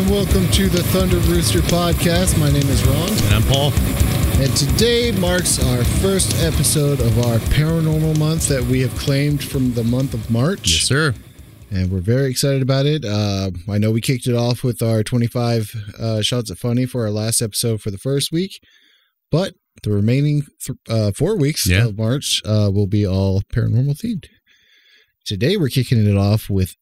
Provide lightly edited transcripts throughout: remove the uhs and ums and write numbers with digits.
and welcome to the Thunder Rooster Podcast. My name is Ron. And I'm Paul. And today marks our first episode of our Paranormal Month that we have claimed from the month of March. Yes, sir. And we're very excited about it. I know we kicked it off with our 25 shots of funny for our last episode for the first week, but the remaining 4 weeks of March will be all paranormal themed. Today we're kicking it off with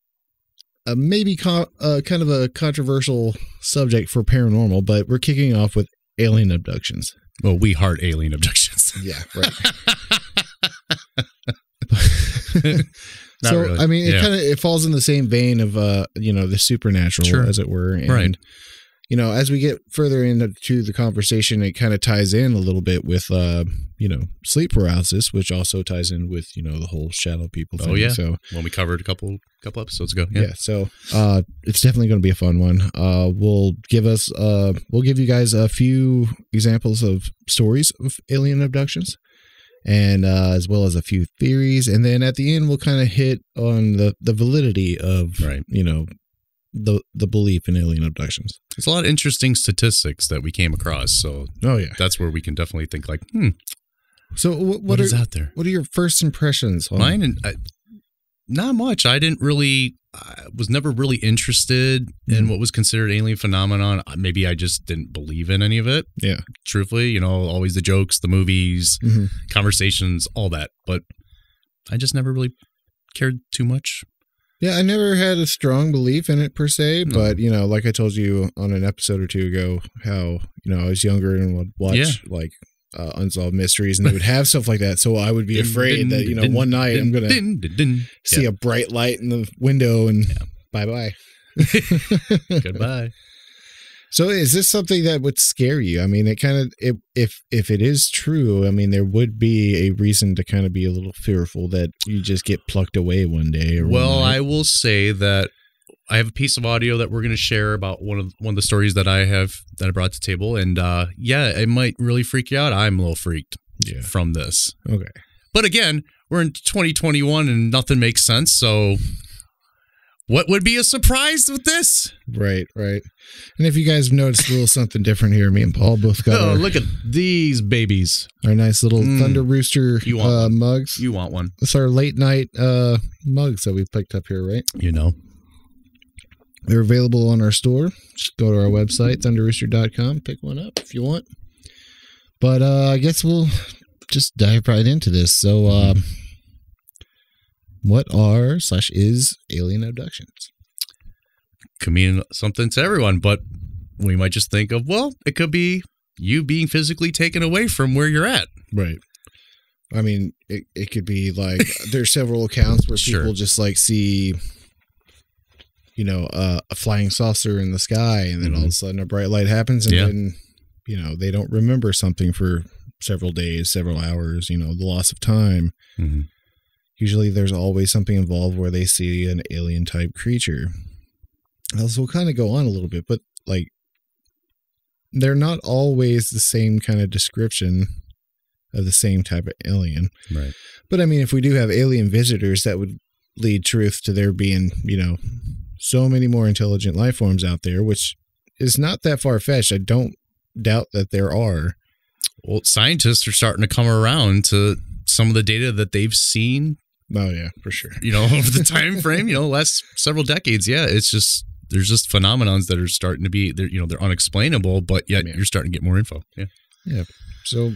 maybe kind of a controversial subject for paranormal, but we're kicking off with alien abductions. Well, we heart alien abductions. Yeah, right. Not so, really. I mean, it falls in the same vein of, the supernatural, as it were. And, right. As we get further into the conversation, it kind of ties in a little bit with, sleep paralysis, which also ties in with, the whole shadow people thing. Oh, yeah. So, when we covered a couple episodes ago. Yeah. So, it's definitely going to be a fun one. We'll give you guys a few examples of stories of alien abductions, and as well as a few theories. And then at the end, we'll kind of hit on the validity of, the belief in alien abductions. There's a lot of interesting statistics that we came across. So that's where we can definitely think like, So what is out there? What are your first impressions? Mine, not much. I was never really interested in what was considered alien phenomenon. Maybe I just didn't believe in any of it. Yeah. Truthfully, always the jokes, the movies, conversations, all that. But I just never really cared too much. Yeah, I never had a strong belief in it per se, but, like I told you on an episode or two ago, how, I was younger and would watch Unsolved Mysteries, and they would have stuff like that. So I would be afraid that, one night I'm going to see a bright light in the window and bye-bye. Goodbye. So is this something that would scare you? I mean, it kind of, if it is true, I mean, there would be a reason to kind of be a little fearful that you just get plucked away one day. Or I will say that I have a piece of audio that we're going to share about one of the stories that I brought to the table. And it might really freak you out. I'm a little freaked from this. Okay. But again, we're in 2021 and nothing makes sense. So what would be a surprise with this? Right. And if you guys have noticed a little something different here, me and Paul both got look at these babies. Our nice little Thunder Rooster mugs. You want one. It's our late night mugs that we picked up here, right? They're available on our store. Just go to our website, thunderrooster.com. Pick one up if you want. But I guess we'll just dive right into this. So, what are/is alien abductions? Could mean something to everyone, but we might just think of, it could be you being physically taken away from where you're at. Right. I mean, it could be like, there's several accounts where people just like see, a flying saucer in the sky, and then all of a sudden a bright light happens, and then, they don't remember something for several days, several hours, the loss of time. Mm-hmm. Usually there's always something involved where they see an alien type creature. So we'll kind of go on a little bit, but like, they're not always the same kind of description of the same type of alien. Right. But I mean, if we do have alien visitors, that would lead truth to there being, so many more intelligent life forms out there, which is not that far-fetched. I don't doubt that there are. Well, scientists are starting to come around to some of the data that they've seen. Oh yeah, for sure. Over the time frame, last several decades. Yeah, it's just, there's just phenomenons that are starting to be, they're unexplainable, but yet you're starting to get more info. Yeah. Yeah. So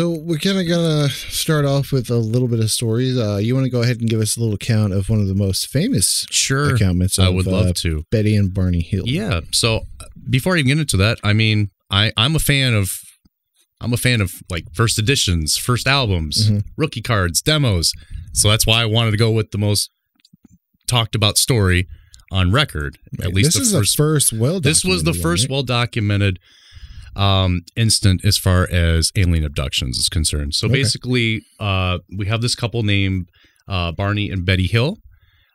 we're kind of going to start off with a little bit of stories. You want to go ahead and give us a little account of one of the most famous accountments of I would love to. Betty and Barney Hill. Yeah. So before I even get into that, I mean, I'm a fan of like first editions, first albums, rookie cards, demos. So that's why I wanted to go with the most talked about story on record. At least this was the first well-documented instant as far as alien abductions is concerned. So basically, we have this couple named Barney and Betty Hill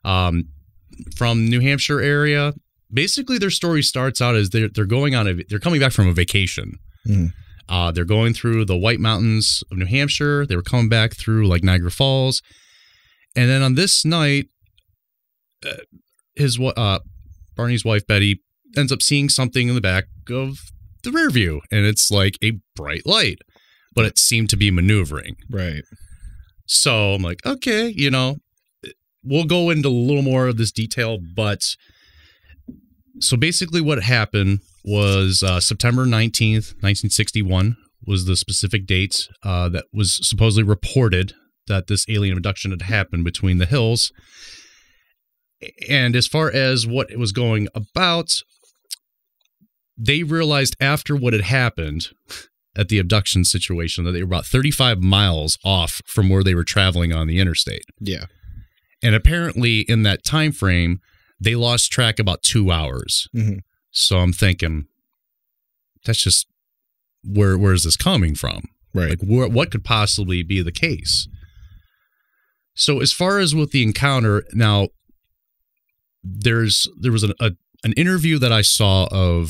from New Hampshire area. Basically, their story starts out as they're coming back from a vacation. They're going through the White Mountains of New Hampshire. They were coming back through like Niagara Falls, and then on this night, Barney's wife, Betty, ends up seeing something in the back of the rear view, and it's like a bright light, but it seemed to be maneuvering. Right. So I'm like, okay, you know, we'll go into a little more of this detail, but so basically what happened was September 19th, 1961 was the specific date that was supposedly reported that this alien abduction had happened between the hills. And as far as what it was going about, they realized after what had happened at the abduction situation that they were about 35 miles off from where they were traveling on the interstate. Yeah. And apparently in that time frame, they lost track about 2 hours. Mm-hmm. So I'm thinking, that's just, where is this coming from? Right. Like, what could possibly be the case? So as far as with the encounter, now, there was an interview that I saw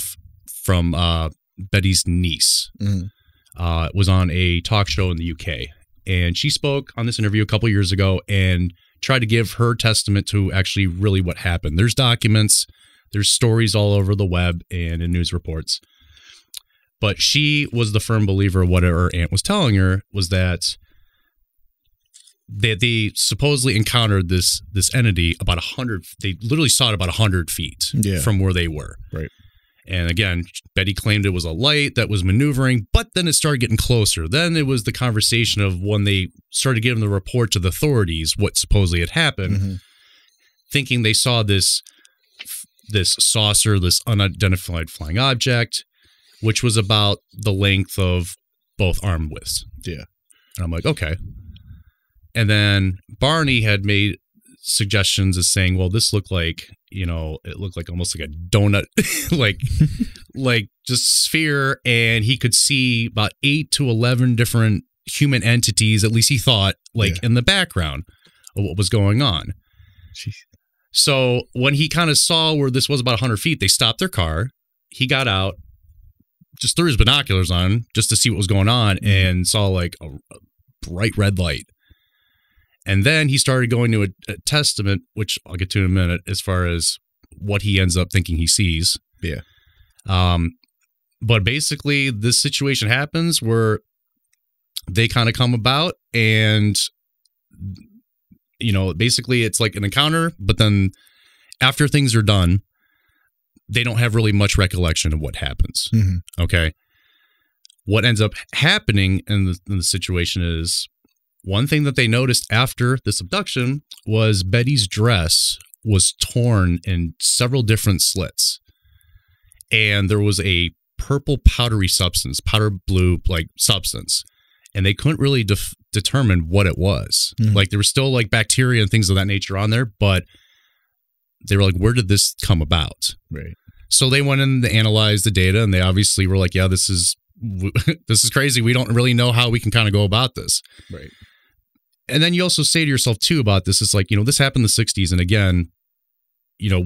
from Betty's niece. Mm-hmm. It was on a talk show in the UK, and she spoke on this interview a couple years ago and tried to give her testament to actually really what happened. There's documents, there's stories all over the web and in news reports, but she was the firm believer of what her aunt was telling her was that they supposedly encountered this entity about 100. They literally saw it about 100 feet from where they were. Right. And again, Betty claimed it was a light that was maneuvering, but then it started getting closer. Then it was the conversation of when they started giving the report to the authorities, what supposedly had happened, thinking they saw this saucer, this unidentified flying object, which was about the length of both arm widths. Yeah. And I'm like, okay. And then Barney had made suggestions as saying, well, this looked like, you know, it looked like almost like a donut, like just sphere. And he could see about 8 to 11 different human entities, at least he thought, in the background of what was going on. Jeez. So when he kind of saw where this was about 100 feet, they stopped their car. He got out, just threw his binoculars on just to see what was going on, and saw like a bright red light. And then he started going to a testament, which I'll get to in a minute, as far as what he ends up thinking he sees. Yeah. But basically, this situation happens where they kind of come about, and, you know, basically it's like an encounter, but then after things are done, they don't have really much recollection of what happens. Mm-hmm. Okay. What ends up happening in the situation is, one thing that they noticed after this abduction was Betty's dress was torn in several different slits. And there was a purple powdery substance, powder blue like substance. And they couldn't really determine what it was. Mm-hmm. Like there was still like bacteria and things of that nature on there, but they were like, where did this come about? Right. So they went in to analyze the data, and they obviously were like, yeah, this is crazy. We don't really know how we can kind of go about this. Right. And then you also say to yourself too about this, it's like, you know, this happened in the 60s. And again, you know,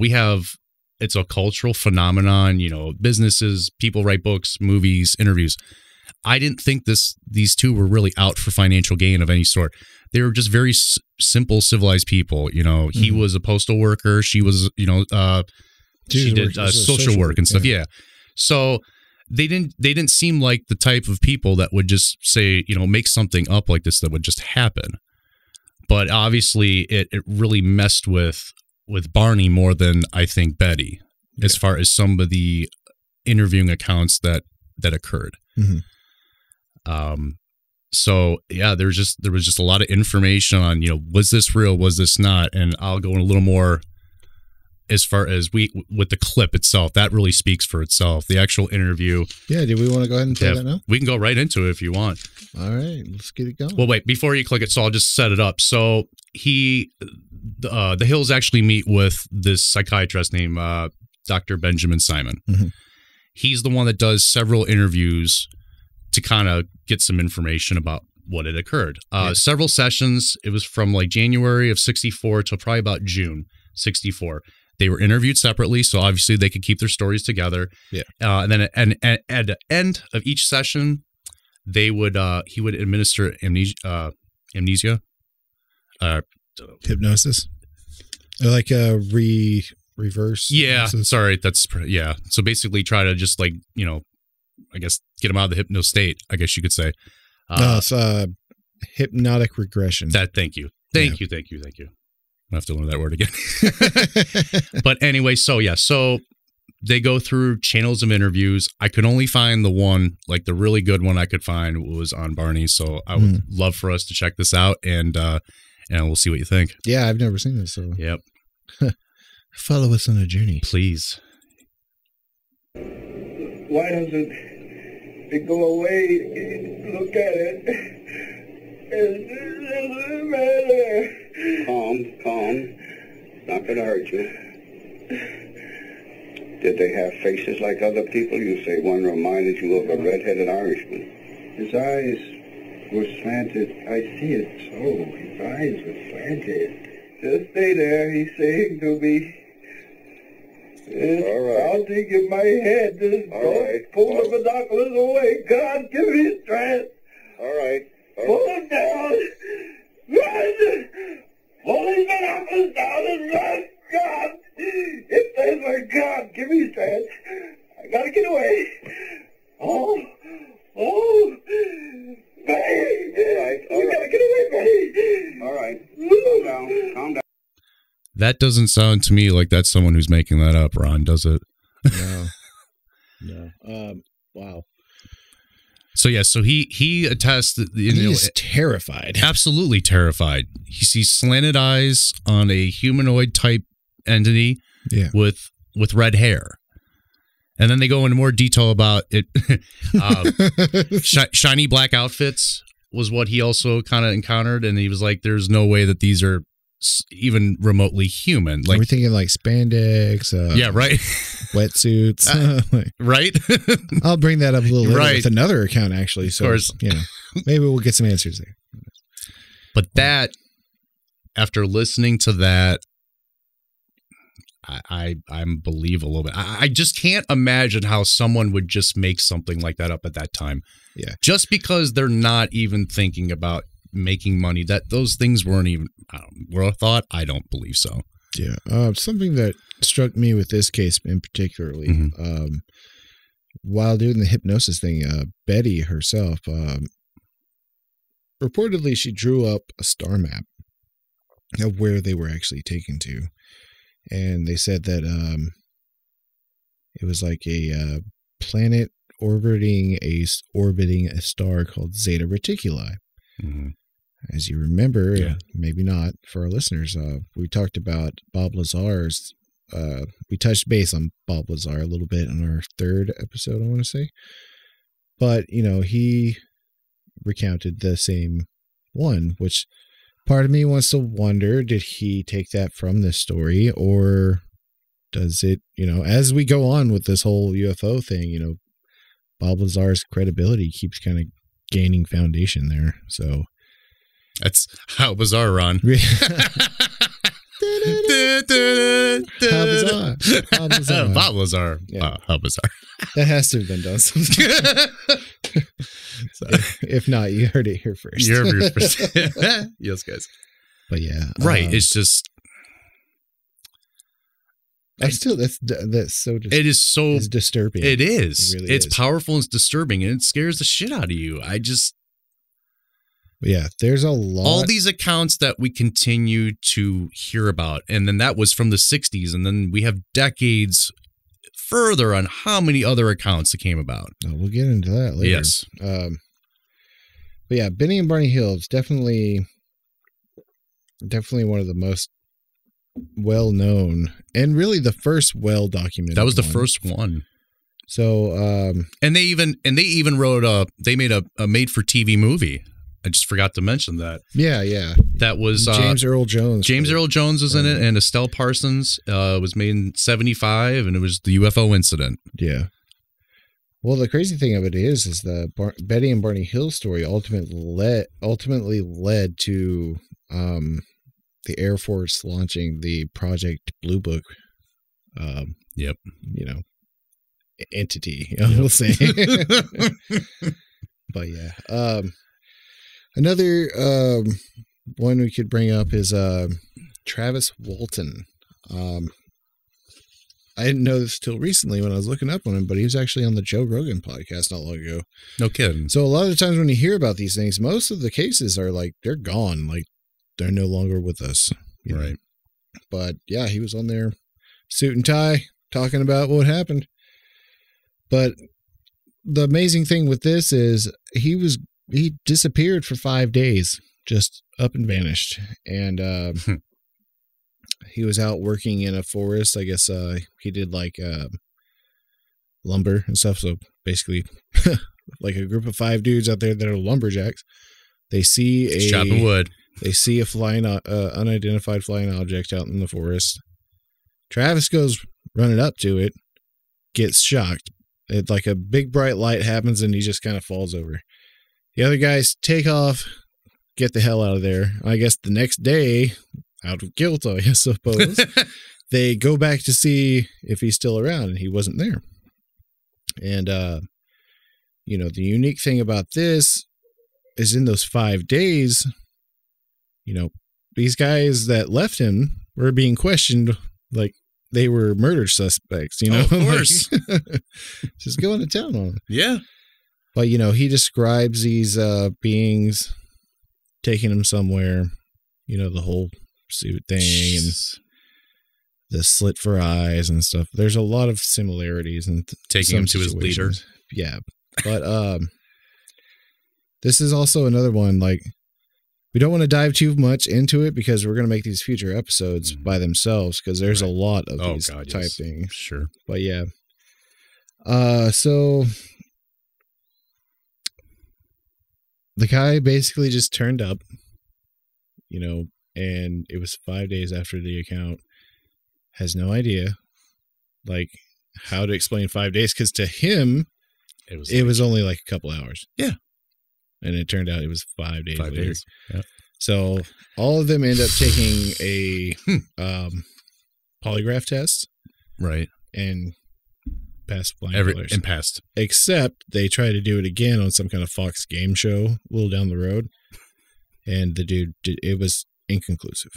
it's a cultural phenomenon, you know, businesses, people write books, movies, interviews. I didn't think these two were really out for financial gain of any sort. They were just very simple, civilized people. You know, he was a postal worker. She was, you know, she did social work and stuff. Yeah. So they didn't seem like the type of people that would just say, you know, make something up like this that would just happen. But obviously it really messed with Barney more than I think Betty, as far as some of the interviewing accounts that occurred. So yeah, there was just a lot of information on, you know, was this real? Was this not? And I'll go in a little more as far as with the clip itself. That really speaks for itself. The actual interview. Yeah. Do we want to go ahead and play that now? We can go right into it if you want. All right, let's get it going. Well, wait, before you click it, so I'll just set it up. So the Hills actually meet with this psychiatrist named Dr. Benjamin Simon. He's the one that does several interviews to kind of get some information about what had occurred. Several sessions. It was from like January of 64 till probably about June 64. They were interviewed separately, so obviously they could keep their stories together. Yeah. And then at the end of each session, he would administer amnesia, hypnosis, or like reverse. Yeah, hypnosis. sorry. So basically try to just like, I guess get them out of the hypno state, I guess you could say. No, it's hypnotic regression. Thank you. Thank you. I have to learn that word again. But anyway, so they go through channels of interviews. I could only find the one, like the really good one I could find was on Barney. So I would love for us to check this out and we'll see what you think. Yeah, I've never seen this. So yep. Follow us on a journey. Please. Why doesn't it go away? Look at it. It doesn't matter. Calm. Not gonna hurt you. Did they have faces like other people? You say one reminded you of a red-headed Irishman. His eyes were slanted. I see it so. His eyes were slanted. Just stay there, he's saying to me. All right. I'll dig in my head. Just pull the binoculars away. God, give me strength. All right. Pull them down. Run! Pull these binoculars down and run. God! It says my God, give me strength. I gotta get away. Oh, Betty! You gotta get away, Betty! All right. Calm down. That doesn't sound to me like that's someone who's making that up, Ron, does it? No. Wow. So he attests that he's terrified. Absolutely terrified. He sees slanted eyes on a humanoid type entity with red hair. And then they go into more detail about it. Shiny black outfits was what he also kind of encountered. And he was like, there's no way that these are even remotely human. Like, we're thinking like spandex. Right. Wetsuits. Right. I'll bring that up a little later with another account, actually. So, of course. Maybe we'll get some answers there. But that, after listening to that, I'm believe a little bit. I just can't imagine how someone would just make something like that up at that time. Yeah. Just because they're not even thinking about making money, that those things weren't even were a thought. I don't believe so. Yeah. Something that struck me with this case in particularly, while doing the hypnosis thing, Betty herself, reportedly she drew up a star map of where they were actually taken to. And they said that it was like a planet orbiting a star called Zeta Reticuli. Mm-hmm. As you remember, maybe not for our listeners, we talked about Bob Lazar's. We touched base on Bob Lazar a little bit on our third episode, I want to say. But, he recounted the same one, which part of me wants to wonder, did he take that from this story, or does it, as we go on with this whole UFO thing, Bob Lazar's credibility keeps kind of gaining foundation there. So that's how bizarre, Ron. How bizarre. Bob Lazar. Yeah. How bizarre. That has to have been done sometime. So, if not, you heard it here first. You heard it here first. Yes, guys. But yeah. Right. It's just. That's so. It is so. It's disturbing. It is. It really it's is. Powerful and it's disturbing, and it scares the shit out of you. Yeah, there's a lot. All these accounts that we continue to hear about, and then that was from the 60s, and then we have decades further on how many other accounts that came about. We'll get into that later. Yes. But yeah, Benny and Barney Hill is definitely one of the most well-known and really the first well-documented. That was the first one. So, and they even wrote they made a made-for-TV movie. I just forgot to mention that. Yeah. That was James Earl Jones. James Earl Jones was in it, and Estelle Parsons was made in 1975, and it was the UFO incident. Yeah. Well, the crazy thing of it is the Betty and Barney Hill story ultimately led to the Air Force launching the Project Blue Book. Entity, we'll say. But yeah. Another one we could bring up is Travis Walton. I didn't know this till recently when I was looking up on him, but he was actually on the Joe Rogan podcast not long ago. No kidding. So a lot of the times when you hear about these things, most of the cases are like, they're gone. Like, they're no longer with us. Right. But yeah, he was on there, suit and tie, talking about what happened. But the amazing thing with this is he disappeared for 5 days, just up and vanished. And he was out working in a forest. I guess he did like lumber and stuff. So basically, like a group of 5 dudes out there that are lumberjacks. They see chopping wood. They see a flying, unidentified flying object out in the forest. Travis goes running up to it, gets shocked. It's like a big bright light happens, and he just kind of falls over. The other guys take off, get the hell out of there. I guess the next day, out of guilt, I suppose, they go back to see if he's still around, and he wasn't there. And, you know, the unique thing about this is in those 5 days, you know, these guys that left him were being questioned like they were murder suspects, you know? Oh, of course. Like, just going to town on them. Yeah. But, you know, he describes these beings taking him somewhere, you know, the whole suit thing and the slit for eyes and stuff. There's a lot of similarities and taking him to his leader. Yeah. But this is also another one, like, we don't want to dive too much into it because we're going to make these future episodes by themselves because there's a lot of these type things. Sure. But yeah. So the guy basically just turned up, you know, and it was 5 days after the account. Has no idea, like, how to explain 5 days because to him, it was only like a couple hours. Yeah. And it turned out it was 5 days 5 later. days. Yeah. So all of them end up taking a polygraph test. Right. And passed flying colors. And passed. Except they try to do it again on some kind of Fox game show a little down the road. And the dude, it was inconclusive.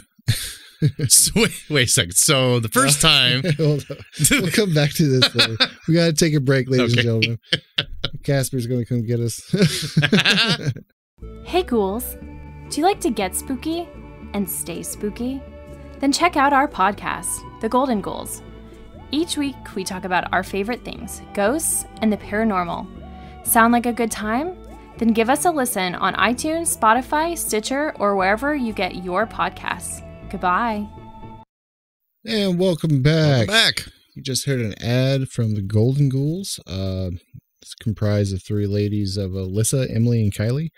So wait a second. So the first time. Hold on. We'll come back to this later. We got to take a break, ladies and gentlemen. Casper's going to come get us. Hey, ghouls. Do you like to get spooky and stay spooky? Then check out our podcast, The Golden Ghouls. Each week, we talk about our favorite things, ghosts and the paranormal. Sound like a good time? Then give us a listen on iTunes, Spotify, Stitcher, or wherever you get your podcasts. Goodbye. And welcome back. Welcome back. You just heard an ad from the Golden Ghouls. It's comprised of 3 ladies of Alyssa, Emily, and Kylie.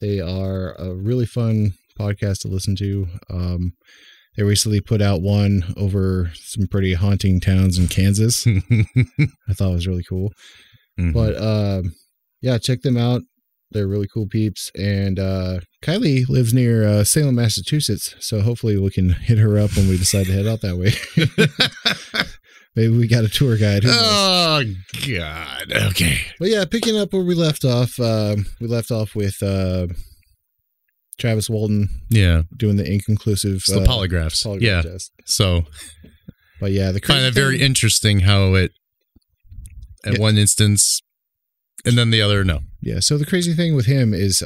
They are a really fun podcast to listen to. They recently put out one over some pretty haunting towns in Kansas. I thought it was really cool. Mm-hmm. But yeah, check them out. They're really cool peeps. And Kylie lives near Salem, Massachusetts. So hopefully we can hit her up when we decide to head out that way. Maybe we got a tour guide. Oh, God. Okay. But yeah, picking up where we left off with Travis Walton. Yeah. Doing the inconclusive the polygraph test. So, but yeah, the find it very interesting how it, at one instance, and then the other, no. Yeah. So the crazy thing with him is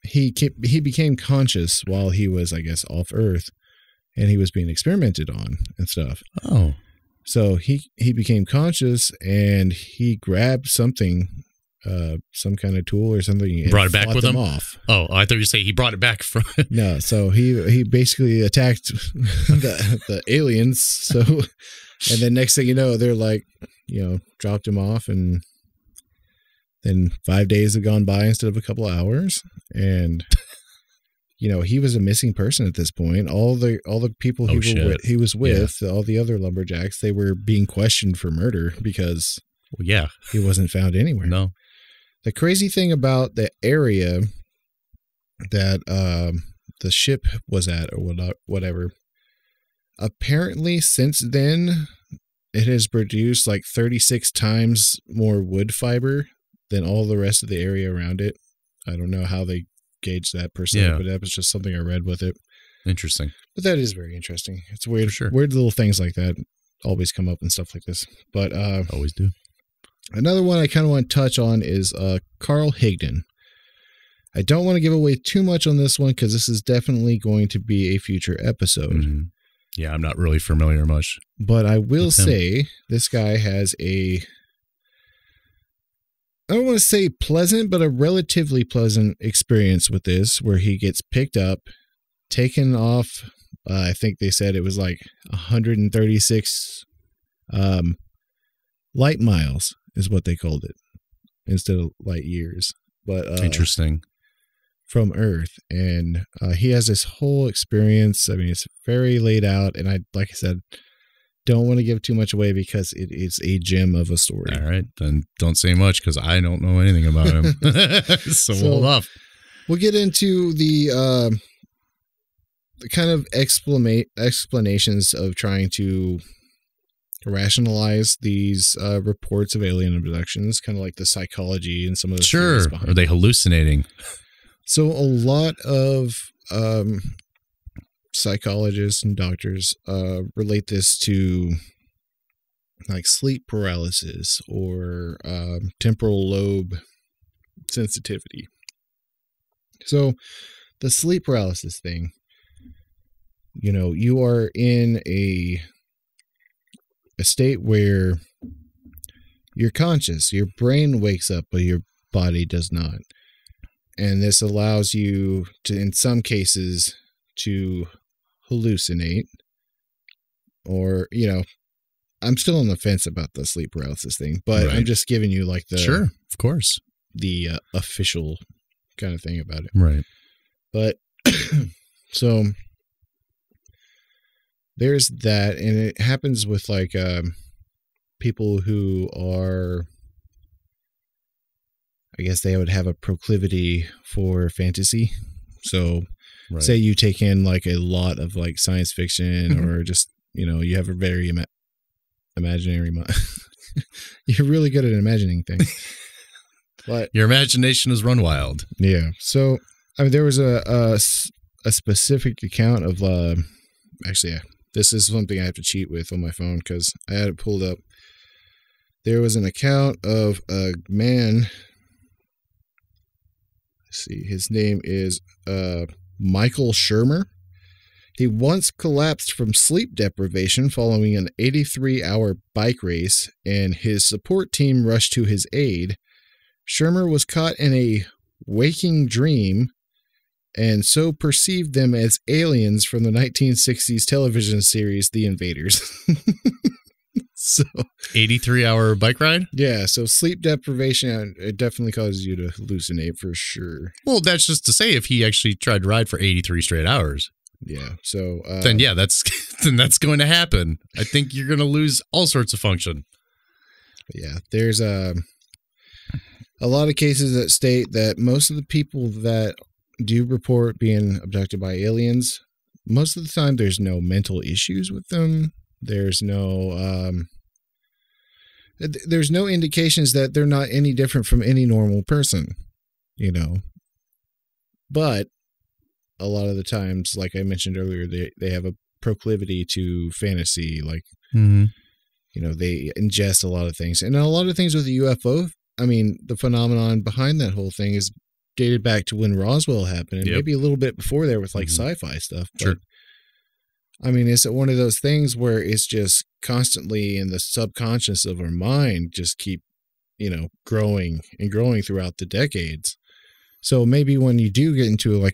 he became conscious while he was, I guess, off Earth, and he was being experimented on and stuff. Oh. So he became conscious and he grabbed something, some kind of tool or something, and brought it back with him. Off. Oh, I thought you say he brought it back from. No, so he basically attacked the aliens. So, and then next thing you know, they're like, you know, dropped him off, and then 5 days have gone by instead of a couple of hours, and. You know, he was a missing person at this point. All the people he was with, all the other lumberjacks, they were being questioned for murder because he wasn't found anywhere. No. The crazy thing about the area that the ship was at or whatever, apparently since then, it has produced like 36 times more wood fiber than all the rest of the area around it. I don't know how they gauge that per se, but that was just something I read with it. Interesting. But that is very interesting. It's weird, sure. Weird little things like that. always come up and stuff like this. But always do. Another one I kind of want to touch on is Carl Higdon. I don't want to give away too much on this one because this is definitely going to be a future episode. Mm-hmm. Yeah, I'm not really familiar much. But I will say this guy has I don't want to say pleasant, but a relatively pleasant experience with this, where he gets picked up, taken off. I think they said it was like 136 light miles is what they called it, instead of light years. But interesting. From Earth, and he has this whole experience. I mean, it's very laid out, and like I said, don't want to give too much away because it is a gem of a story. All right, then don't say much because I don't know anything about him. so we'll hold off. We'll get into the kind of explanations of trying to rationalize these reports of alien abductions, kind of like the psychology and some of the sure. Are they hallucinating? So a lot of psychologists and doctors relate this to like sleep paralysis or temporal lobe sensitivity. So the sleep paralysis thing, you are in a state where you're conscious, your brain wakes up, but your body does not. And this allows you to, in some cases, to hallucinate. Or, I'm still on the fence about the sleep paralysis thing, but right. I'm just giving you like the... Sure, of course. The official kind of thing about it. Right. But, so, there's that, and it happens with like people who are... I guess they would have a proclivity for fantasy. So right. Say you take in like a lot of like science fiction or just, you have a very imaginary mind. You're really good at imagining things. But your imagination is run wild. Yeah. So, I mean, there was a specific account of, actually, this is something I have to cheat with on my phone because I had it pulled up. There was an account of a man. See, his name is Michael Shermer. He once collapsed from sleep deprivation following an 83-hour bike race, and his support team rushed to his aid. Shermer was caught in a waking dream and so perceived them as aliens from the 1960s television series The Invaders. So 83-hour bike ride? Yeah, so sleep deprivation, it definitely causes you to hallucinate for sure. Well, that's just to say if he actually tried to ride for 83 straight hours. Yeah, so... then that's going to happen. I think you're going to lose all sorts of function. Yeah, there's a lot of cases that state that most of the people that do report being abducted by aliens, most of the time there's no mental issues with them. There's no indications that they're not any different from any normal person, But a lot of the times, like I mentioned earlier, they have a proclivity to fantasy, like, they ingest a lot of things. And a lot of things with the UFO, I mean, the phenomenon behind that whole thing is dated back to when Roswell happened, and maybe a little bit before there with like sci-fi stuff. But, sure. I mean, it's one of those things where it's just constantly in the subconscious of our mind, just keep, growing and growing throughout the decades. So maybe when you do get into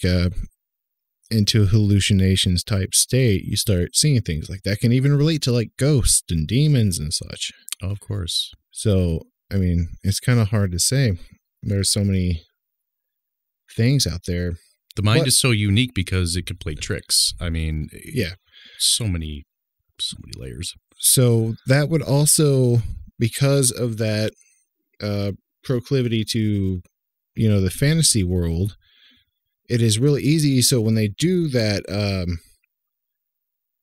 into hallucinations type state, you start seeing things like that can even relate to like ghosts and demons and such. Oh, of course. So, I mean, it's kind of hard to say. There's so many things out there. The mind is so unique because it can play tricks. I mean, yeah. So many layers. So that would also, because of that proclivity to, the fantasy world, it is really easy. So when they do that,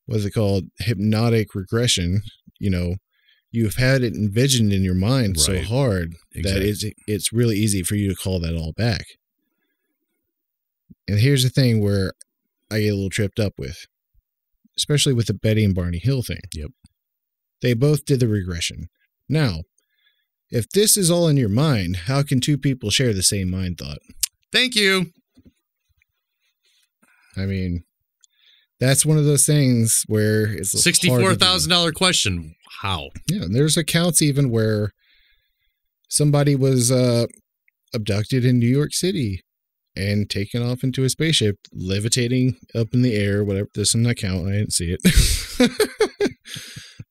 what is it called? Hypnotic regression, you've had it envisioned in your mind so hard that it's really easy for you to call that all back. And here's the thing where I get a little tripped up with, especially with the Betty and Barney Hill thing. Yep. They both did the regression. Now, if this is all in your mind, how can two people share the same mind thought? Thank you. I mean, that's one of those things where it's $64,000 question. How? Yeah, and there's accounts even where somebody was abducted in New York City and taken off into a spaceship, levitating up in the air, whatever. There's an account. I didn't see it.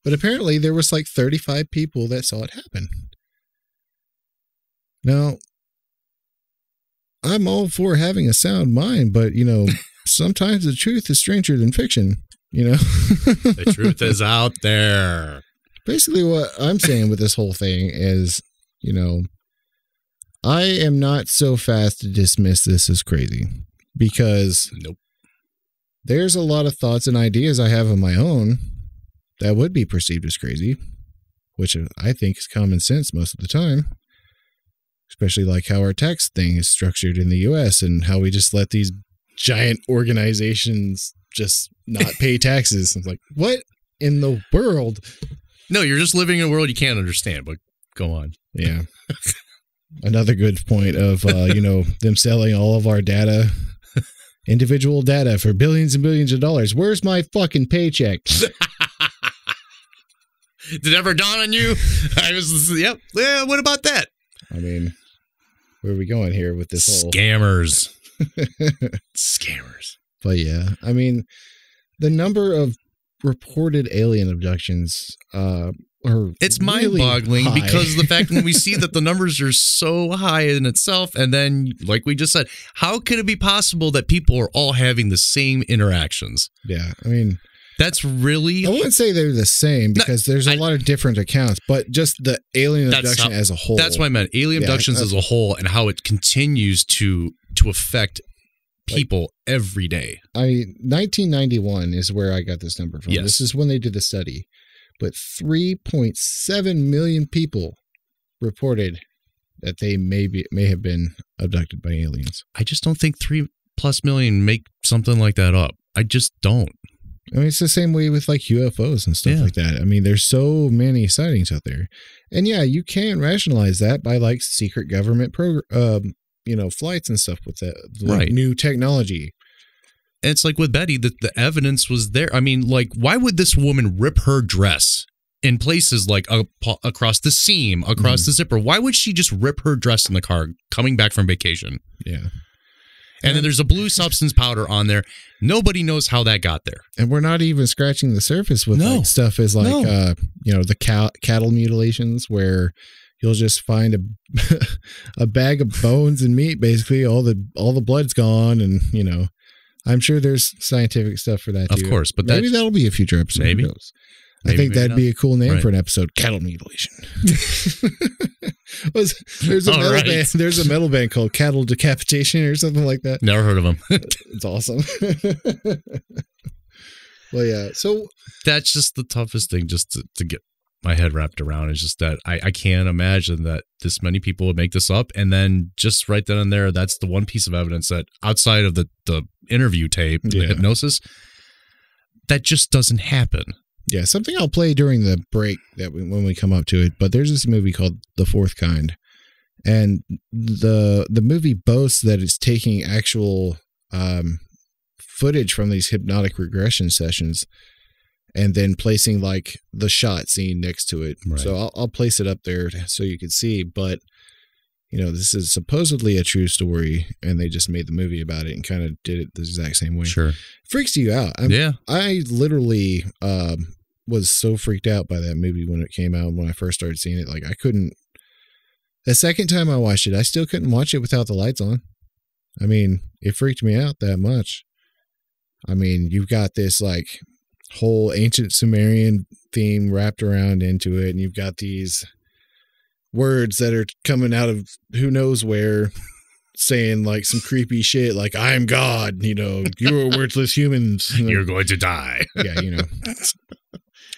But apparently there was like 35 people that saw it happen. Now, I'm all for having a sound mind, but, you know, sometimes the truth is stranger than fiction, you know? The truth is out there. Basically, what I'm saying with this whole thing is, you know, I am not so fast to dismiss this as crazy because there's a lot of thoughts and ideas I have of my own that would be perceived as crazy, which I think is common sense most of the time, especially like how our tax thing is structured in the U.S. and how we just let these giant organizations just not pay taxes. It's like, what in the world? No, you're just living in a world you can't understand, but go on. Yeah. Another good point of, you know, them selling all of our data, individual data for billions and billions of dollars. Where's my fucking paycheck? Did it ever dawn on you? I was, yep. Yeah, what about that? I mean, where are we going here with this whole scammers? Scammers. But yeah, I mean, the number of reported alien abductions it's really mind-boggling high. Because the fact when we see that the numbers are so high in itself, and then like we just said, how could it be possible that people are all having the same interactions? Yeah, I mean, that's really, I wouldn't say they're the same because there's a lot of different accounts, but just the alien abduction as a whole. That's what I meant. Alien abductions as a whole and how it continues to affect people every day. 1991 is where I got this number from. Yes. This is when they did the study. But 3.7 million people reported that they may have been abducted by aliens. I just don't think 3+ million make something like that up. I just don't. I mean, it's the same way with like UFOs and stuff like that. I mean, there's so many sightings out there. And yeah, you can rationalize that by like secret government flights and stuff with that new technology. And it's like with Betty, that the evidence was there. I mean, like, why would this woman rip her dress in places like across the seam, across the zipper? Why would she just rip her dress in the car coming back from vacation? Yeah. And then there's a blue substance powder on there. Nobody knows how that got there. And we're not even scratching the surface with like stuff as like, the cattle mutilations where you'll just find a bag of bones and meat. Basically, all the blood's gone, and you know, I'm sure there's scientific stuff for that too. Of course, but maybe that'll be a future episode. Maybe. I think that'd be a cool name for an episode. Cattle mutilation. There's a metal band called Cattle Decapitation or something like that. Never heard of them. It's awesome. Well, yeah. So that's just the toughest thing, just to get my head wrapped around. Is just that I can't imagine that this many people would make this up, and then just right then and there, that's the one piece of evidence that outside of the interview tape, the hypnosis, that just doesn't happen. Yeah, something I'll play during the break when we come up to it. But there's this movie called The Fourth Kind, and the movie boasts that it's taking actual footage from these hypnotic regression sessions and then placing like the shot scene next to it. Right. So I'll place it up there so you can see. But you know, this is supposedly a true story, and they just made the movie about it and kind of did it the exact same way. Sure, freaks you out. I literally was so freaked out by that movie when it came out. When I first started seeing it, like I couldn't. The second time I watched it, I still couldn't watch it without the lights on. I mean, it freaked me out that much. I mean, you've got this like whole ancient Sumerian theme wrapped around into it, and you've got these words that are coming out of who knows where, saying like some creepy shit like "I'm God," you know, "You're worthless humans, you're going to die." Yeah, you know.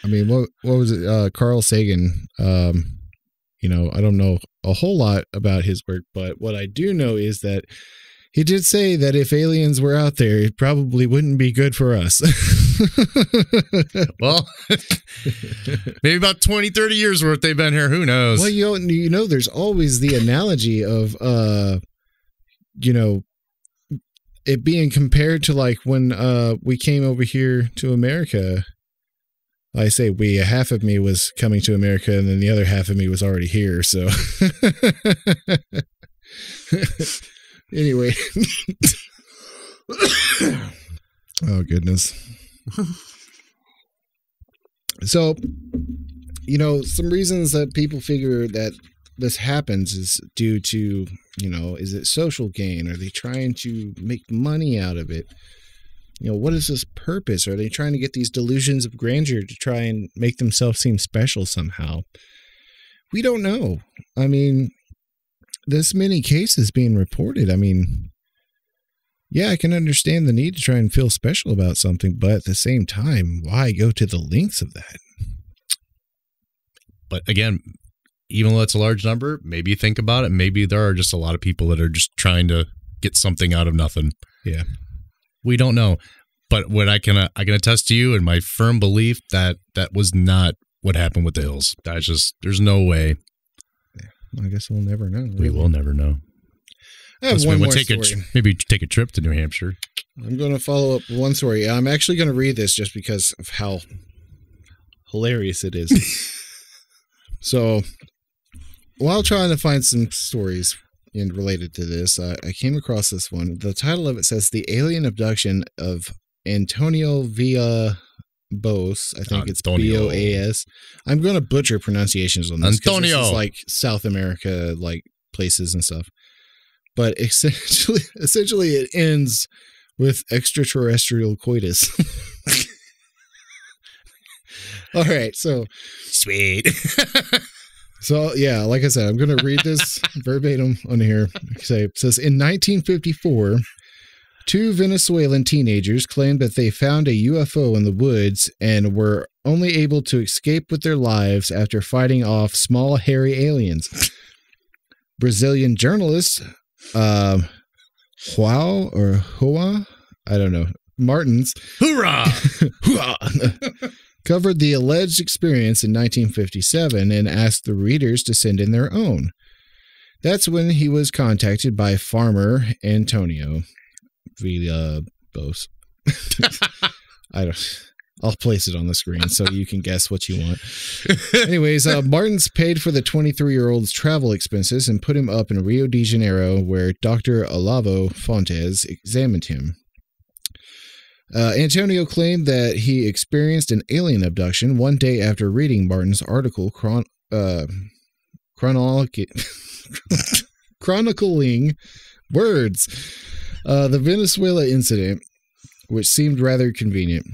I mean, what was it? Carl Sagan. You know, I don't know a whole lot about his work, but what I do know is that He did say that if aliens were out there, it probably wouldn't be good for us. Well, maybe about 20, 30 years worth they've been here. Who knows? Well, you know, there's always the analogy of, you know, it being compared to like when we came over here to America. I say half of me was coming to America and then the other half of me was already here. So anyway. Oh, goodness. So, you know, some reasons that people figure that this happens is due to, you know, is it social gain? Are they trying to make money out of it? You know, what is this purpose? Are they trying to get these delusions of grandeur to try and make themselves seem special somehow? We don't know. I mean, this many cases being reported. I mean, yeah, I can understand the need to try and feel special about something, but at the same time, why go to the lengths of that? But again, even though it's a large number, maybe you think about it. Maybe there are just a lot of people that are just trying to get something out of nothing. Yeah. We don't know, but what I can attest to you and my firm belief that was not what happened with the hills. That's just, there's no way. Yeah, I guess we'll never know. We will never know. I have one more story. Maybe take a trip to New Hampshire. I'm going to follow up with one story. I'm actually going to read this just because of how hilarious it is. So, while trying to find some stories related to this, I came across this one. The title of it says "The Alien Abduction of Antonio Villalobos." I think it's Boas. I'm going to butcher pronunciations on this. Antonio, this is like South America, like places and stuff. But essentially, it ends with extraterrestrial coitus. All right, so sweet. So, yeah, like I said, I'm going to read this verbatim on here. It says, in 1954, 2 Venezuelan teenagers claimed that they found a UFO in the woods and were only able to escape with their lives after fighting off small, hairy aliens. Brazilian journalist, Hoa, I don't know, Martins. Hoorah! Hoorah! Covered the alleged experience in 1957 and asked the readers to send in their own. That's when he was contacted by farmer Antonio Villalobos. I'll place it on the screen so you can guess what you want. Anyways, Martins paid for the 23-year-old's travel expenses and put him up in Rio de Janeiro, where Dr. Olavo Fontes examined him. Antonio claimed that he experienced an alien abduction one day after reading Martin's article chronicling words. The Venezuela incident, which seemed rather convenient.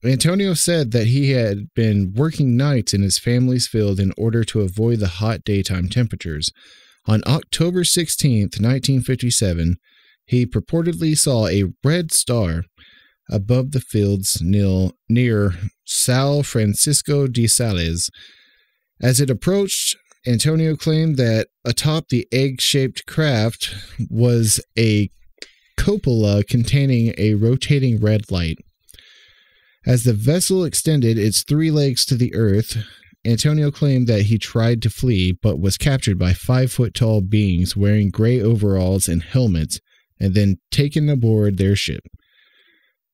Antonio said that he had been working nights in his family's field in order to avoid the hot daytime temperatures. On October 16th, 1957, he purportedly saw a red star above the fields near São Francisco de Sales. As it approached, Antonio claimed that atop the egg-shaped craft was a cupola containing a rotating red light. As the vessel extended its 3 legs to the earth, Antonio claimed that he tried to flee but was captured by 5-foot-tall beings wearing gray overalls and helmets and then taken aboard their ship.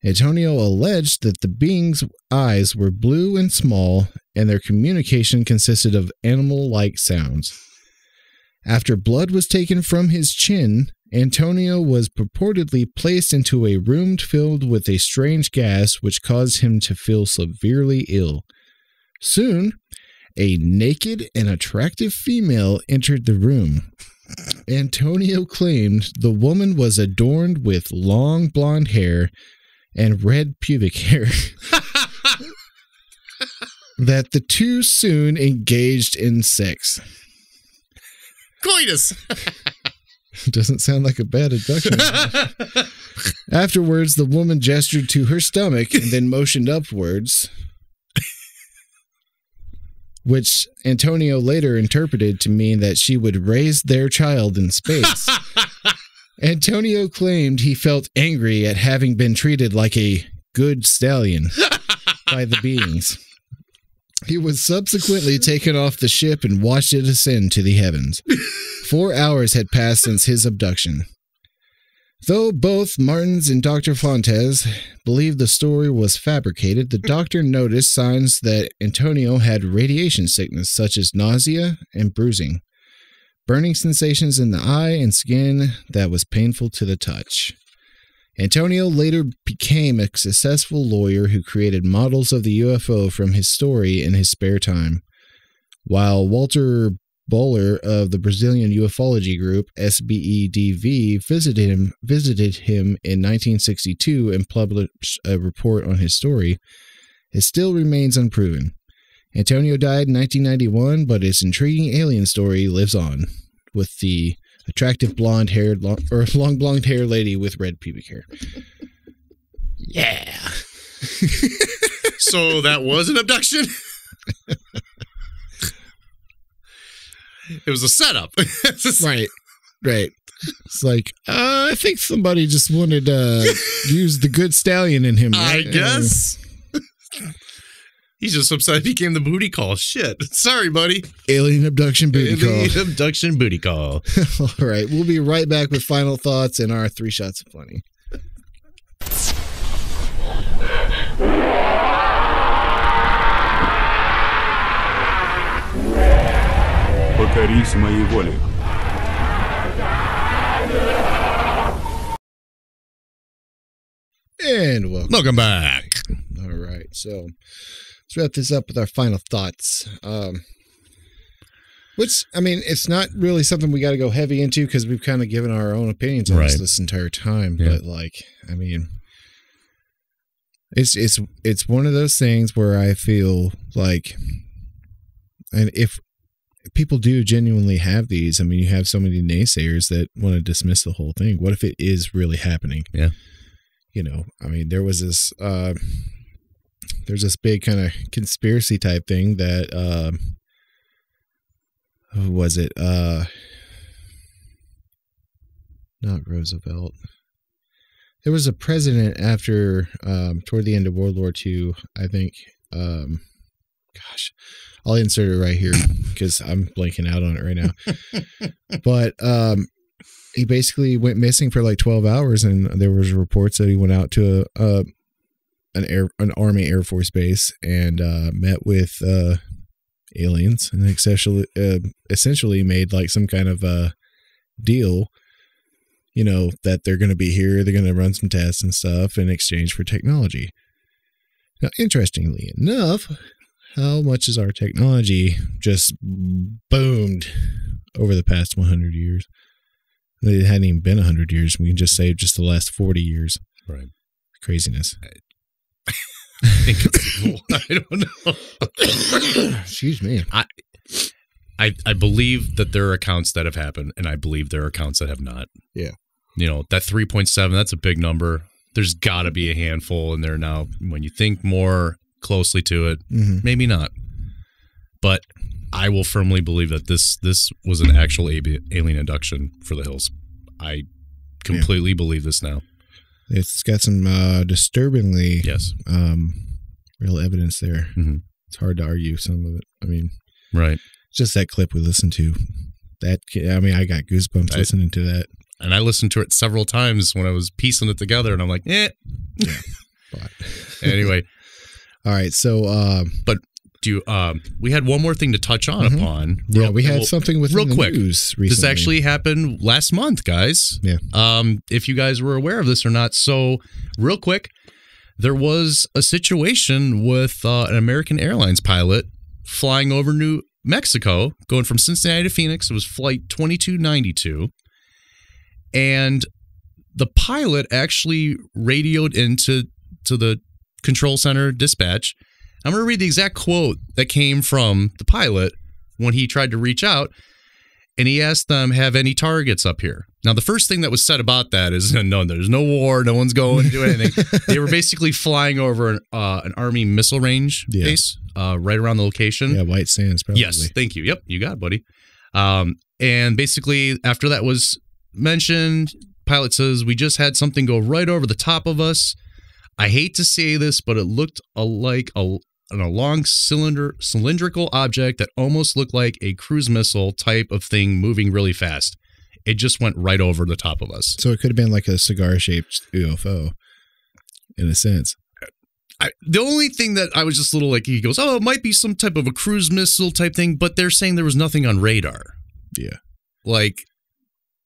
Antonio alleged that the beings' eyes were blue and small, and their communication consisted of animal-like sounds. After blood was taken from his chin, Antonio was purportedly placed into a room filled with a strange gas which caused him to feel severely ill. Soon, a naked and attractive female entered the room. Antonio claimed the woman was adorned with long blonde hair and red pubic hair. That the two soon engaged in sex. Coitus! Doesn't sound like a bad abduction. Afterwards, the woman gestured to her stomach and then motioned upwards, which Antonio later interpreted to mean that she would raise their child in space. Antonio claimed he felt angry at having been treated like a good stallion by the beings. He was subsequently taken off the ship and watched it ascend to the heavens. 4 hours had passed since his abduction. Though both Martins and Dr. Fontes believed the story was fabricated, the doctor noticed signs that Antonio had radiation sickness, such as nausea and bruising, burning sensations in the eye and skin that was painful to the touch. Antonio later became a successful lawyer who created models of the UFO from his story in his spare time, while Walter Boller of the Brazilian ufology group SBEDV visited him in 1962 and published a report on his story. It still remains unproven. Antonio died in 1991, but his intriguing alien story lives on, with the attractive long blonde hair lady with red pubic hair. Yeah. So that was an abduction? It was a setup. Right. It's like, I think somebody just wanted to use the good stallion in him. Right? I guess. He's just upset he became the booty call. Shit. Sorry, buddy. Alien abduction booty call. Alien abduction booty call. All right. We'll be right back with final thoughts and our 3 shots of funny. Покорись моей воле. And welcome back. All right. So let's wrap this up with our final thoughts. Which, I mean, it's not really something we got to go heavy into because we've kind of given our own opinions on this entire time. Yeah. But, like, I mean, it's one of those things where I feel like, and if people do genuinely have these, I mean, you have so many naysayers that want to dismiss the whole thing. What if it is really happening? Yeah. You know, I mean, there's this big kind of conspiracy type thing that, who was it? Not Roosevelt. There was a president after, toward the end of World War II, I think, gosh, I'll insert it right here because I'm blanking out on it right now. But, he basically went missing for like 12 hours, and there was reports that he went out to an Army Air Force base and met with aliens, and essentially made like some kind of deal, you know, that they're going to be here, they're going to run some tests and stuff in exchange for technology. Now, interestingly enough, how much has our technology just boomed over the past 100 years? It hadn't even been 100 years. We can just say just the last 40 years. Right. Craziness. I think it's, I don't know. Excuse me. I believe that there are accounts that have happened, and I believe there are accounts that have not. Yeah. You know, that 3.7, that's a big number. There's got to be a handful in there now. When you think more closely to it, maybe not. But I will firmly believe that this was an actual alien abduction for the hills. I completely believe this now. It's got some disturbingly real evidence there. It's hard to argue some of it. I mean, right. Just that clip we listened to. I mean, I got goosebumps listening to that. And I listened to it several times when I was piecing it together, and I'm like, Yeah. But anyway. All right. So, but we had one more thing to touch on upon. Yeah, we had something with real the quick. News recently. This actually happened last month, guys. Yeah. If you guys were aware of this or not. So, real quick, there was a situation with an American Airlines pilot flying over New Mexico, going from Cincinnati to Phoenix. It was flight 2292. And the pilot actually radioed into the control center dispatch. I'm going to read the exact quote that came from the pilot when he tried to reach out, and he asked them, have any targets up here? Now, the first thing that was said about that is, no, there's no war. No one's going to do anything. They were basically flying over an Army missile range base right around the location. Yeah, White Sands, probably. Yes, thank you. Yep, you got it, buddy. And basically, after that was mentioned, pilot says, we just had something go right over the top of us. I hate to say this, but it looked like a long cylindrical object that almost looked like a cruise missile type of thing moving really fast. It just went right over the top of us. So it could have been like a cigar-shaped UFO, in a sense. The only thing that I was just a little like, he goes, oh, it might be some type of a cruise missile type thing, but they're saying there was nothing on radar. Yeah. Like,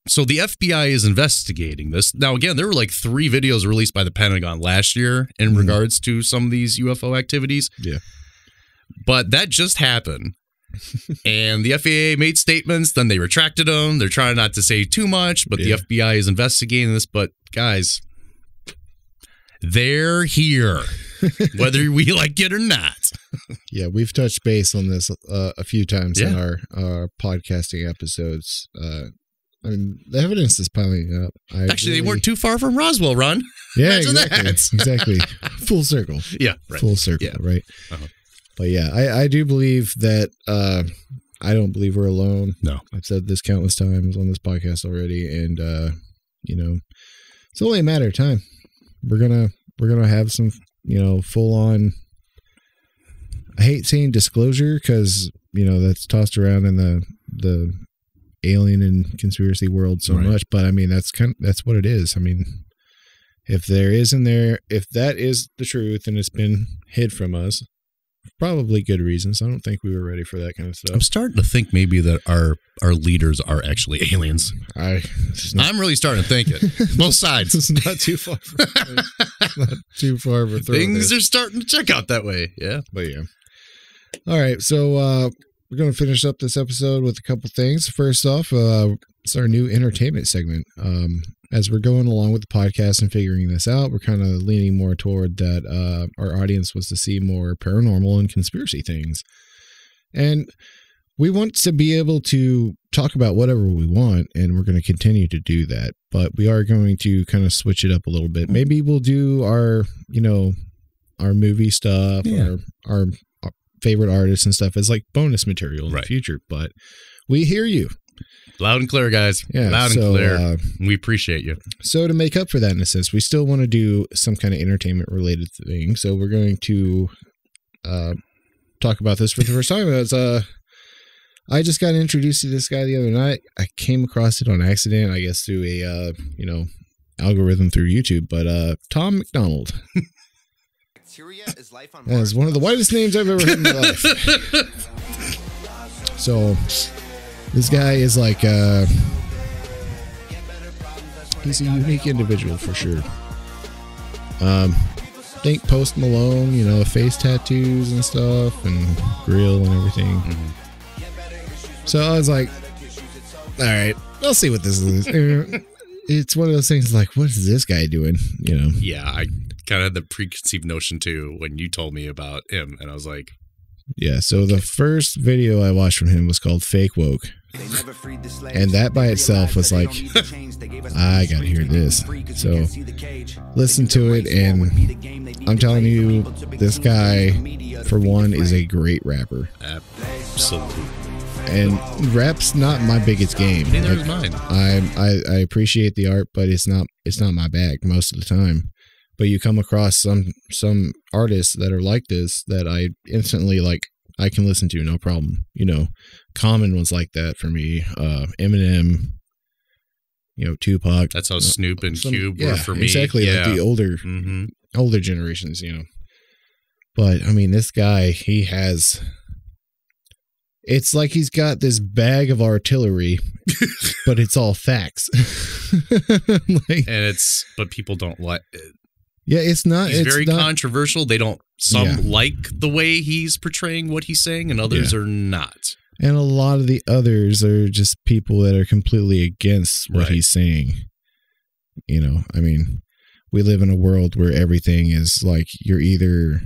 so the FBI is investigating this. Now, again, there were like 3 videos released by the Pentagon last year in regards to some of these UFO activities. Yeah. But that just happened. And the FAA made statements, then they retracted them. They're trying not to say too much, but the FBI is investigating this. But guys, they're here, whether we like it or not. Yeah, we've touched base on this a few times in our podcasting episodes. I mean, the evidence is piling up. Actually, they weren't too far from Roswell, Ron. Yeah, exactly. Exactly. Full circle. Yeah, right. Full circle, right? Uh-huh. But yeah, I do believe that I don't believe we're alone. No. I've said this countless times on this podcast already, and you know, it's only a matter of time. We're gonna have some, you know, full on. I hate saying disclosure because, you know, that's tossed around in the alien and conspiracy world so much, but I mean that's what it is. I mean, if that is the truth and it's been hid from us, probably good reasons. I don't think we were ready for that kind of stuff. I'm starting to think maybe that our leaders are actually aliens. I'm really starting to think it. Both sides. It's not too far. Not too far of a throw. Things are starting to check out that way. Yeah, but yeah. All right, so we're going to finish up this episode with a couple things. First off, it's our new entertainment segment. As we're going along with the podcast and figuring this out, we're kind of leaning more toward that our audience was to see more paranormal and conspiracy things. And we want to be able to talk about whatever we want, and we're going to continue to do that. But we are going to kind of switch it up a little bit. Maybe we'll do our movie stuff, our favorite artists and stuff as like bonus material in the future. But we hear you. Loud and clear, guys. Yeah, loud and clear. We appreciate you. So to make up for that, in a sense, we still want to do some kind of entertainment related thing. So we're going to talk about this for the first time. As I just got introduced to this guy the other night. I came across it on accident, I guess, through a algorithm through YouTube. But Tom McDonald. That is one of the whitest names I've ever heard in my life. So this guy is like he's a unique individual for sure. Think Post Malone, you know, face tattoos and stuff and grill and everything. Mm-hmm. So I was like, all right, I'll see what this is. It's one of those things like, what is this guy doing? You know? Yeah, I kind of had the preconceived notion too when you told me about him, and I was like, yeah. So the first video I watched from him was called Fake Woke, and that by itself was like, I gotta hear this. So listen to it, and I'm telling you, this guy, for one, is a great rapper. Absolutely. And rap's not my biggest game. Neither is mine. I appreciate the art, but it's not my bag most of the time. But you come across some artists that are like this that I instantly like. I can listen to no problem. You know, Common was like that for me. Eminem, you know, Tupac. That's how Snoop and Cube were for me. Exactly, like the older generations. You know, but I mean, this guy, he has. It's like he's got this bag of artillery, but it's all facts. But people don't like it. Yeah, it's not. He's very controversial. They don't. Some like the way he's portraying what he's saying, and others are not. And a lot of the others are just people that are completely against what he's saying. You know, I mean, we live in a world where everything is like you're either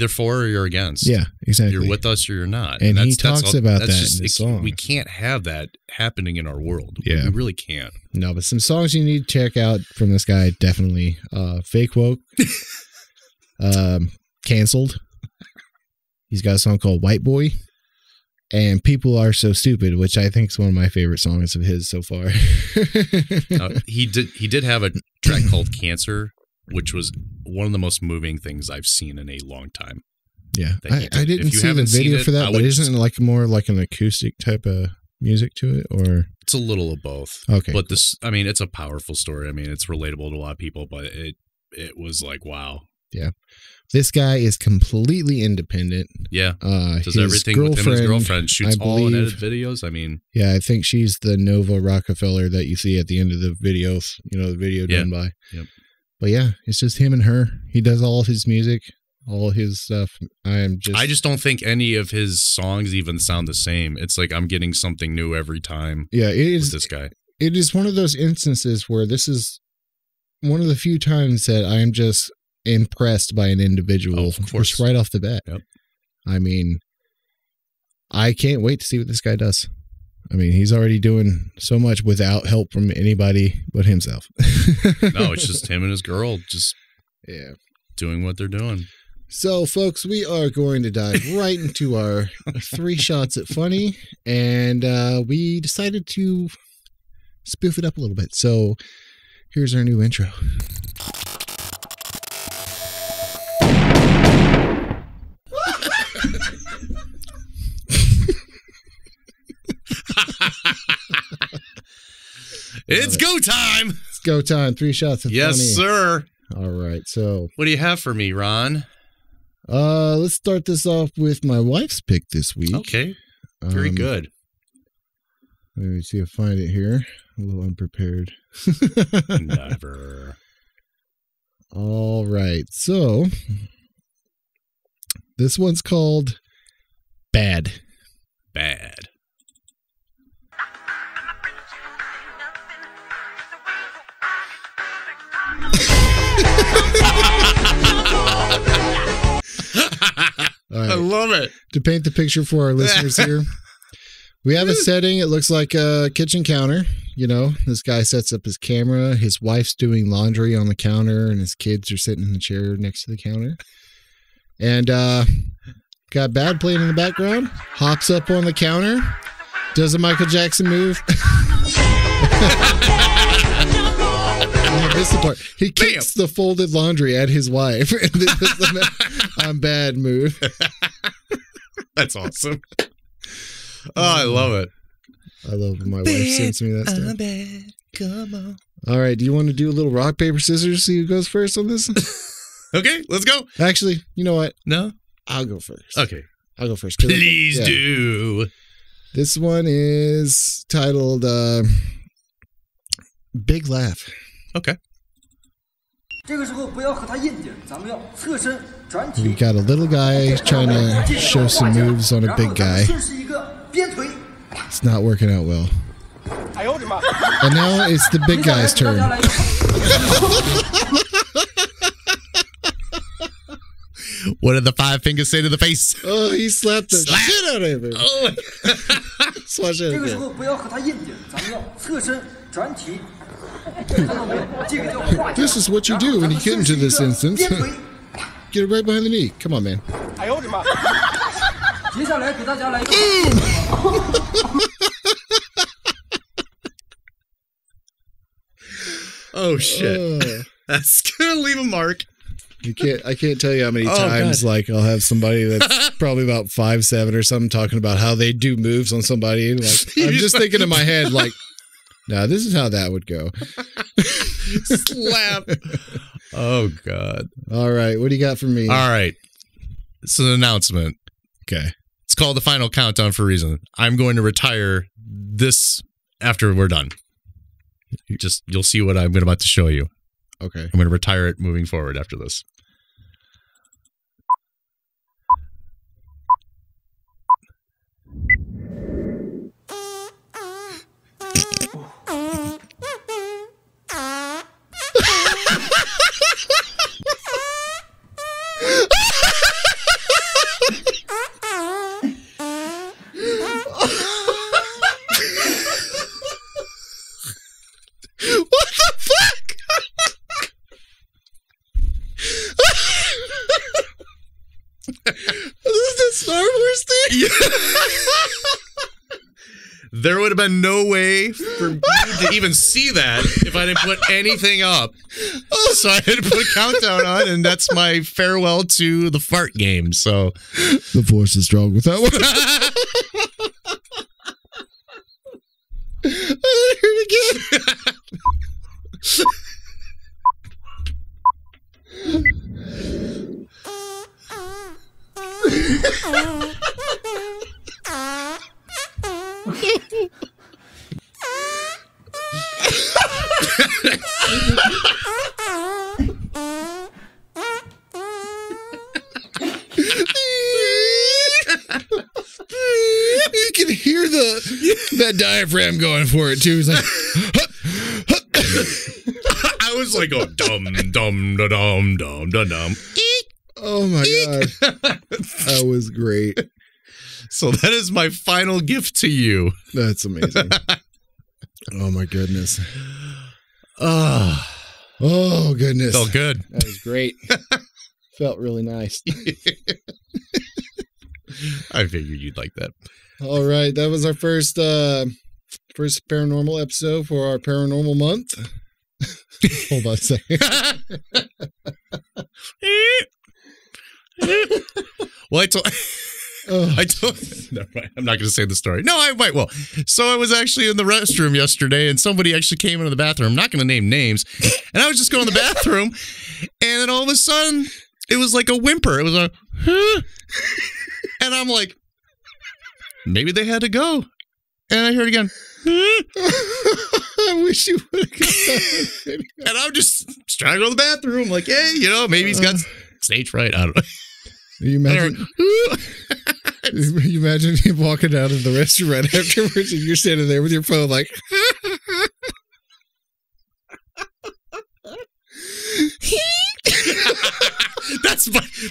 for or you're against. Yeah, exactly. You're with us or you're not. And he talks about that in his song. We can't have that happening in our world. Yeah. We really can't. No, but some songs you need to check out from this guy, definitely. Fake Woke. Canceled. He's got a song called White Boy. and People Are So Stupid, which I think is one of my favorite songs of his so far. He did have a track called Cancer, which was one of the most moving things I've seen in a long time. Yeah, I didn't see the video for that, but isn't it like more like an acoustic type of music to it, or it's a little of both? Okay, but this, I mean, it's a powerful story. I mean, it's relatable to a lot of people, but it was like, wow. Yeah, this guy is completely independent. Yeah, does everything with him and his girlfriend, shoots all and edit videos. I mean, yeah, I think she's the Nova Rockefeller that you see at the end of the videos. You know, the video done by. Yep. But yeah, it's just him and her. He does all his music. All his stuff. I just don't think any of his songs even sound the same. It's like I'm getting something new every time. Yeah, it is. With this guy. It is one of those instances where this is one of the few times that I am just impressed by an individual. Of course, just right off the bat. Yep. I mean, I can't wait to see what this guy does. I mean, he's already doing so much without help from anybody but himself. No, it's just him and his girl just doing what they're doing. So, folks, we are going to dive right into our 3 shots at funny, and we decided to spoof it up a little bit. So, here's our new intro. It's go time. It's go time. 3 shots at funny. Yes, sir. All right. So, what do you have for me, Ron? Let's start this off with my wife's pick this week. Okay. Very good. Let me see if I find it here. A little unprepared. Never. All right. So, this one's called Bad. Bad. Right. I love it. To paint the picture for our listeners here, we have a setting. It looks like a kitchen counter. You know, this guy sets up his camera. His wife's doing laundry on the counter, and his kids are sitting in the chair next to the counter. And got Bad playing in the background. Hops up on the counter. Does a Michael Jackson move. This is the part. He kicks the folded laundry at his wife. And then does the Bad move. That's awesome. Oh, I love it. I love when my wife sends me that stuff. Bad. Come on. All right. Do you want to do a little rock, paper, scissors? See who goes first on this? Okay, let's go. Actually, you know what? No? I'll go first. Okay. I'll go first. Please do. This one is titled Big Laugh. Okay. We got a little guy trying to show some moves on a big guy. It's not working out well. And now it's the big guy's turn. What did the 5 fingers say to the face? Oh, he slapped the shit out of him. Oh. Slash it. This is what you do when you get into this instance. Get it right behind the knee. Come on, man. Oh shit! That's gonna leave a mark. I can't tell you how many times like I'll have somebody that's probably about 5'7" or something talking about how they do moves on somebody. Like I'm just thinking in my head like, now this is how that would go. Slap. Oh God. All right, what do you got for me? All right, it's an announcement. Okay, it's called the final countdown for a reason. I'm going to retire this after we're done. You'll see what I'm about to show you. Okay. I'm going to retire it moving forward after this. Is this the Star Wars thing? Yeah. There would have been no way for you to even see that if I didn't put anything up. So I had to put a countdown on, and that's my farewell to the fart game. So the force is strong with that one. I heard it again. You can hear that diaphragm going for it too. He's like, I was like, oh, dum dum da dum dum da dum. Oh my god, that was great. So that is my final gift to you. That's amazing. Oh my goodness. Oh goodness. Felt good. That was great. Felt really nice. I figured you'd like that. All right, that was our first paranormal episode for our Paranormal Month. Hold on a second. Well, I told. Never mind. I'm not going to say the story. No, I might. Well, so I was actually in the restroom yesterday, and somebody actually came into the bathroom. I'm not going to name names, and I was just going to the bathroom, and then all of a sudden, it was like a whimper. It was a, huh? And I'm like, maybe they had to go, and I heard it again. I wish you would have got that. And I'm just trying to go to the bathroom, like, hey, maybe he's got stage fright. I don't know. You imagine, you imagine him walking out of the restroom right afterwards, and you're standing there with your phone, like.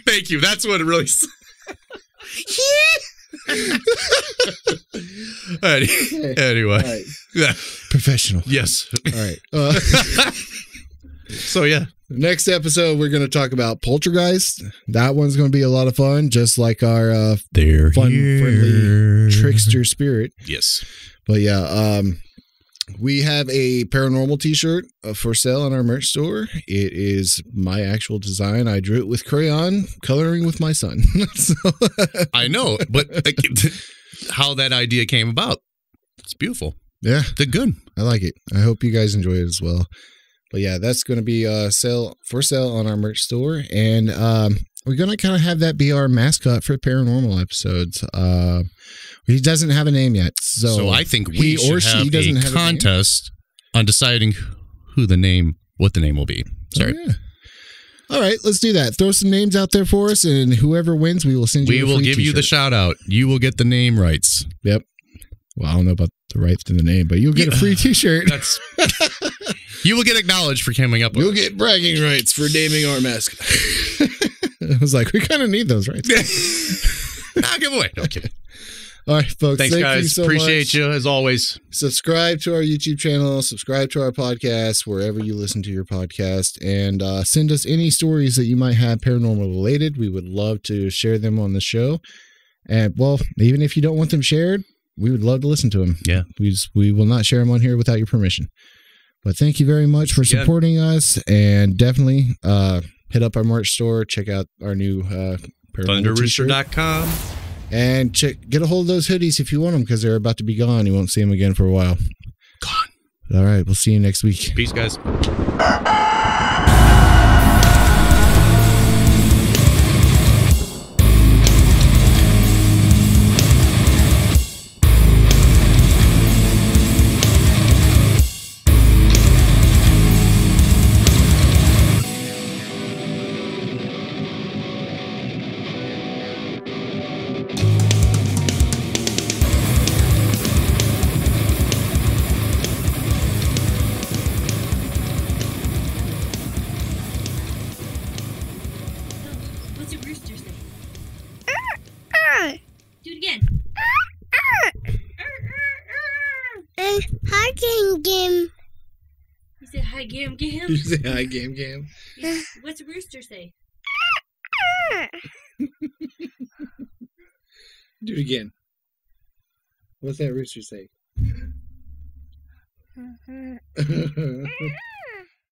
Thank you. That's what it really. Anyway, right. Yeah, professional. Yes. All right. So yeah, next episode we're going to talk about poltergeist. That one's going to be a lot of fun, just like our friendly trickster spirit. Yes. But yeah, we have a paranormal t-shirt for sale on our merch store. It is my actual design. I drew it with crayon, coloring with my son. So I know, but how that idea came about, it's beautiful. Yeah. Did good. I like it. I hope you guys enjoy it as well. But yeah, that's going to be for sale on our merch store. And we're going to kind of have that be our mascot for paranormal episodes. He doesn't have a name yet. So I think we should have a contest on deciding what the name will be. Sorry. Oh, yeah. All right, let's do that. Throw some names out there for us, and whoever wins, we will send you a free We will give you the shout out. You will get the name rights. Yep. Well, I don't know about the rights to the name, but you'll get a free t-shirt. You will get acknowledged for coming up with You'll get bragging rights for naming our mascot. I was like, we kind of need those rights. Nah, give away. No kidding. All right, folks. Thanks, guys. You so Appreciate much. you, as always. Subscribe to our YouTube channel. Subscribe to our podcast, wherever you listen to your podcast. And send us any stories that you might have paranormal related. We would love to share them on the show. And, well, even if you don't want them shared, we would love to listen to them. Yeah. We will not share them on here without your permission. But thank you very much for supporting us. And definitely hit up our merch store. Check out our new ThunderRooster.com. And get a hold of those hoodies if you want them, because they're about to be gone. You won't see them again for a while. Gone. All right. We'll see you next week. Peace, guys. Hi, Game Game. You say hi, Game Game? You say hi, Game Game? Yeah. What's a rooster say? Do it again. What's that rooster say? Mm-hmm.